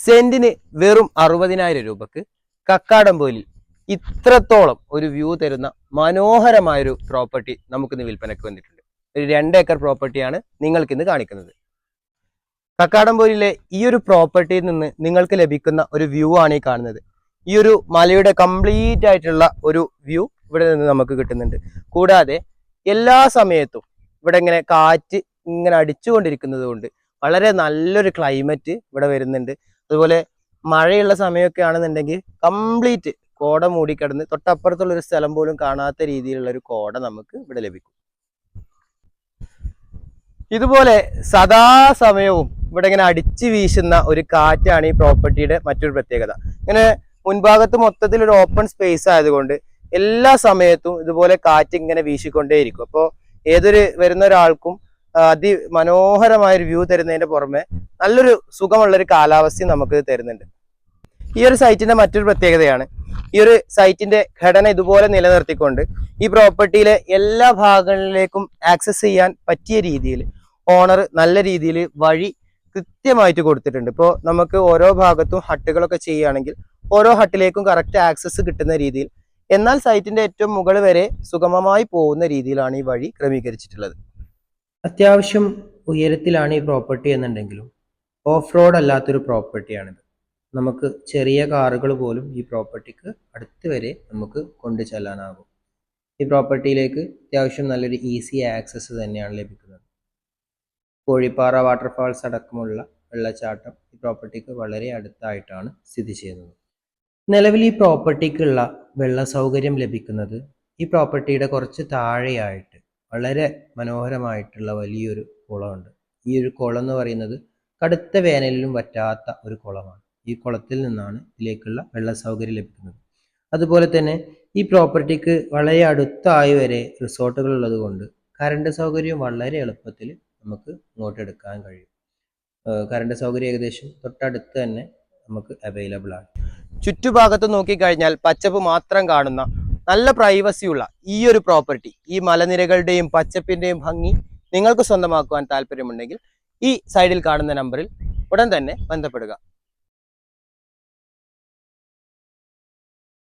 സെന്റിന് വെറും 60,000 രൂപക്ക് കക്കാടംപൊയിലിൽ ഇത്രത്തോളം ഒരു വ്യൂ തരുന്ന മനോഹരമായൊരു പ്രോപ്പർട്ടി നമുക്കിന്ന് വിൽപ്പനയ്ക്ക് വന്നിട്ടുണ്ട്. ഒരു 2 ഏക്കർ പ്രോപ്പർട്ടിയാണ് നിങ്ങൾക്കിന്ന് കാണിക്കുന്നത്. കക്കാടംപൊയിലിലെ ഈ ഒരു പ്രോപ്പർട്ടിയിൽ നിന്ന് നിങ്ങൾക്ക് ലഭിക്കുന്ന ഒരു വ്യൂ ആണ് ഈ കാണുന്നത്. ഈ ഒരു മലയുടെ കംപ്ലീറ്റ് ആയിട്ടുള്ള ഒരു വ്യൂ ഇവിടെ നിന്ന് നമുക്ക് കിട്ടുന്നുണ്ട്. കൂടാതെ എല്ലാ സമയത്തും ഇവിടെ ഇങ്ങനെ കാറ്റ് ഇങ്ങനെ അടിച്ചുകൊണ്ടിരിക്കുന്നത് കൊണ്ട് വളരെ നല്ലൊരു ക്ലൈമറ്റ് ഇവിടെ വരുന്നുണ്ട്. അതുപോലെ മഴയുള്ള സമയമൊക്കെ ആണെന്നുണ്ടെങ്കിൽ കംപ്ലീറ്റ് കോട മൂടിക്കിടന്ന് തൊട്ടപ്പുറത്തുള്ള ഒരു സ്ഥലം പോലും കാണാത്ത രീതിയിലുള്ള ഒരു കോട നമുക്ക് ഇവിടെ ലഭിക്കും. ഇതുപോലെ സദാസമയവും ഇവിടെ ഇങ്ങനെ അടിച്ചു വീശുന്ന ഒരു കാറ്റാണ് ഈ പ്രോപ്പർട്ടിയുടെ മറ്റൊരു പ്രത്യേകത. ഇങ്ങനെ മുൻഭാഗത്ത് മൊത്തത്തിൽ ഒരു ഓപ്പൺ സ്പേസ് ആയതുകൊണ്ട് എല്ലാ സമയത്തും ഇതുപോലെ കാറ്റ് ഇങ്ങനെ വീശിക്കൊണ്ടേയിരിക്കും. അപ്പോൾ ഏതൊരു വരുന്ന ഒരാൾക്കും അതിമനോഹരമായൊരു വ്യൂ തരുന്നതിന്റെ പുറമെ നല്ലൊരു സുഖമുള്ളൊരു കാലാവസ്ഥയും നമുക്ക് തരുന്നുണ്ട്. ഈ ഒരു സൈറ്റിന്റെ മറ്റൊരു പ്രത്യേകതയാണ് ഈ ഒരു സൈറ്റിന്റെ ഘടന ഇതുപോലെ നിലനിർത്തിക്കൊണ്ട് ഈ പ്രോപ്പർട്ടിയിലെ എല്ലാ ഭാഗങ്ങളിലേക്കും ആക്സസ് ചെയ്യാൻ പറ്റിയ രീതിയിൽ ഓണർ നല്ല രീതിയിൽ വഴി കൃത്യമായിട്ട് കൊടുത്തിട്ടുണ്ട്. ഇപ്പോൾ നമുക്ക് ഓരോ ഭാഗത്തും ഹട്ടുകളൊക്കെ ചെയ്യുകയാണെങ്കിൽ ഓരോ ഹട്ടിലേക്കും കറക്റ്റ് ആക്സസ് കിട്ടുന്ന രീതിയിൽ, എന്നാൽ സൈറ്റിന്റെ ഏറ്റവും മുകളിൽ വരെ സുഗമമായി പോകുന്ന രീതിയിലാണ് ഈ വഴി ക്രമീകരിച്ചിട്ടുള്ളത്. അത്യാവശ്യം ഉയരത്തിലാണ് ഈ പ്രോപ്പർട്ടി എന്നുണ്ടെങ്കിലും ഓഫ് റോഡ് അല്ലാത്തൊരു പ്രോപ്പർട്ടിയാണിത്. നമുക്ക് ചെറിയ കാറുകൾ പോലും ഈ പ്രോപ്പർട്ടിക്ക് അടുത്ത് വരെ നമുക്ക് കൊണ്ടു ചെല്ലാനാകും. ഈ പ്രോപ്പർട്ടിയിലേക്ക് അത്യാവശ്യം നല്ലൊരു ഈസി ആക്സസ് തന്നെയാണ് ലഭിക്കുന്നത്. കോഴിപ്പാറ വാട്ടർഫാൾസ് അടക്കമുള്ള വെള്ളച്ചാട്ടം ഈ പ്രോപ്പർട്ടിക്ക് വളരെ അടുത്തായിട്ടാണ് സ്ഥിതി ചെയ്യുന്നത്. നിലവിൽ ഈ പ്രോപ്പർട്ടിക്കുള്ള വെള്ള സൗകര്യം ലഭിക്കുന്നത് ഈ പ്രോപ്പർട്ടിയുടെ കുറച്ച് താഴെയായിട്ട് വളരെ മനോഹരമായിട്ടുള്ള വലിയൊരു കുളമുണ്ട്. ഈ ഒരു കുളം എന്ന് പറയുന്നത് കടുത്ത വേനലിലും വറ്റാത്ത ഒരു കുളമാണ്. ഈ കുളത്തിൽ നിന്നാണ് ഇതിലേക്കുള്ള വെള്ള സൗകര്യം ലഭിക്കുന്നത്. അതുപോലെ തന്നെ ഈ പ്രോപ്പർട്ടിക്ക് വളരെ അടുത്തായി വരെ റിസോർട്ടുകൾ ഉള്ളത് കൊണ്ട് കറണ്ട് സൗകര്യം വളരെ എളുപ്പത്തിൽ നമുക്ക് ഇങ്ങോട്ട് എടുക്കാൻ കഴിയും. കറണ്ട് സൗകര്യം ഏകദേശം തൊട്ടടുത്ത് തന്നെ നമുക്ക് അവൈലബിൾ ആണ്. ചുറ്റുഭാഗത്ത് നോക്കിക്കഴിഞ്ഞാൽ പച്ചപ്പ് മാത്രം കാണുന്ന നല്ല പ്രൈവസിയുള്ള ഈ ഒരു പ്രോപ്പർട്ടി, ഈ മലനിരകളുടെയും പച്ചപ്പിന്റെയും ഭംഗി നിങ്ങൾക്ക് സ്വന്തമാക്കുവാൻ താല്പര്യമുണ്ടെങ്കിൽ ഈ സൈഡിൽ കാണുന്ന നമ്പറിൽ ഉടൻ തന്നെ ബന്ധപ്പെടുക.